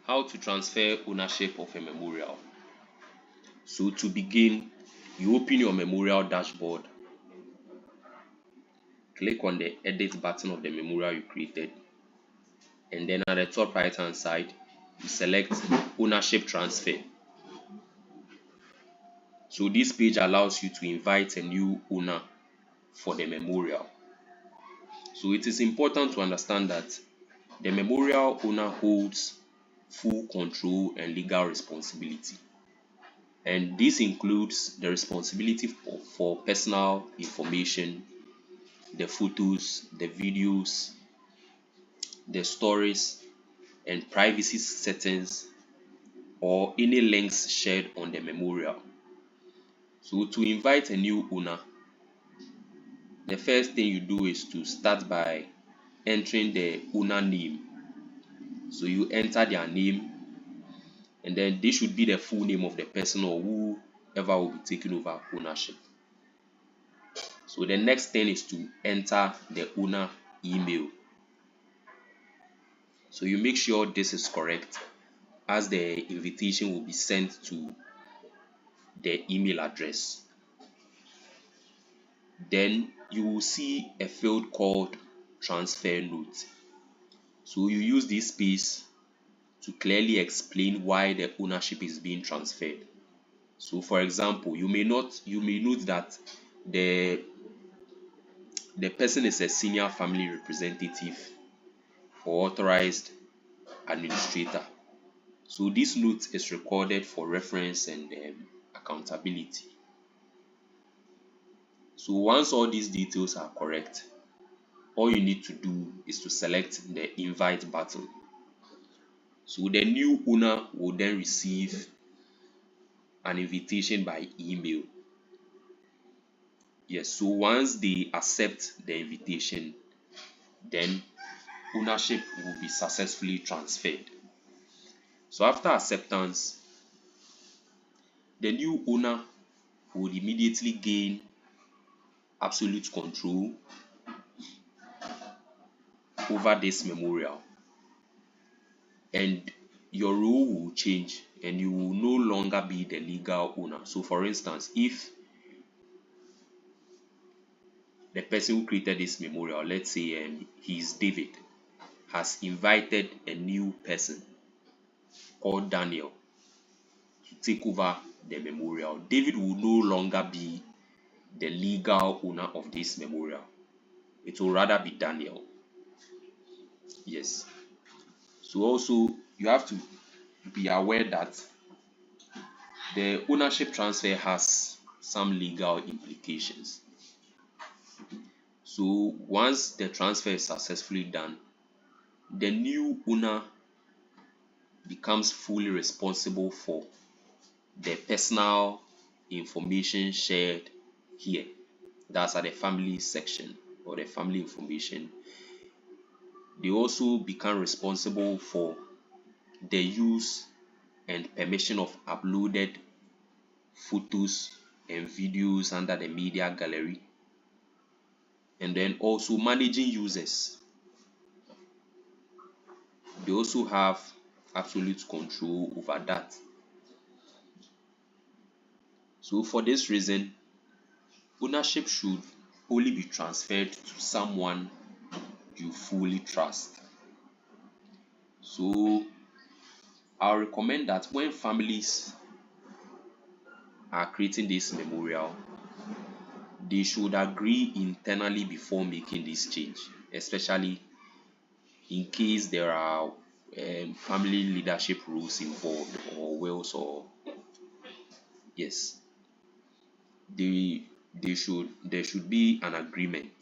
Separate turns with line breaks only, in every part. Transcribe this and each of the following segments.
How to transfer ownership of a memorial. So to begin, you open your memorial dashboard, click on the edit button of the memorial you created, and then at the top right hand side, you select ownership transfer. So this page allows you to invite a new owner for the memorial. So it is important to understand that the memorial owner holds full control and legal responsibility. And this includes the responsibility for personal information, the photos, the videos, the stories, and privacy settings, or any links shared on the memorial. So to invite a new owner, the first thing you do is to start by entering the owner name. So you enter their name, and then this should be the full name of the person or whoever will be taking over ownership. So the next thing is to enter the owner email. So you make sure this is correct, as the invitation will be sent to the email address. Then you will see a field called transfer note. So you use this space to clearly explain why the ownership is being transferred. So for example, you may note that the person is a senior family representative or authorized administrator. So this note is recorded for reference and accountability. So once all these details are correct, all you need to do is to select the invite button. So the new owner will then receive an invitation by email. Yes, so once they accept the invitation, then ownership will be successfully transferred. So after acceptance, the new owner would immediately gain absolute control over this memorial, and your role will change and you will no longer be the legal owner. So for instance, if the person who created this memorial, let's say he's David, has invited a new person called Daniel to take over the memorial, David will no longer be the legal owner of this memorial. It will rather be Daniel. Yes. So also you have to be aware that the ownership transfer has some legal implications. So once the transfer is successfully done, the new owner becomes fully responsible for the personal information shared here. That's at the family section or the family information. They also become responsible for the use and permission of uploaded photos and videos under the media gallery, and then also managing users. They also have absolute control over that. So for this reason, ownership should only be transferred to someone you fully trust. So I'll recommend that when families are creating this memorial, they should agree internally before making this change, especially in case there are family leadership rules involved or wills, or yes, they there should be an agreement.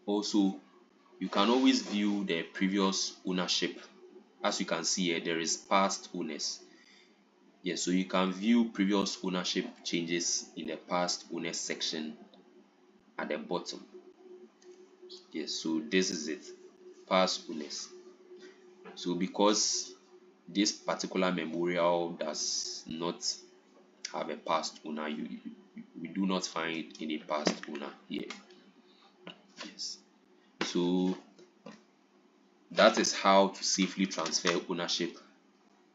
Also, you can always view the previous ownership. As you can see here, there is past owners. Yes, so you can view previous ownership changes in the past owners section at the bottom. Yes, so this is it, past owners. So because this particular memorial does not have a past owner, we do not find any past owner here. Yes. So That is how to safely transfer ownership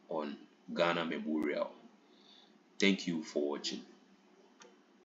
on Ghana Memorial. Thank you for watching.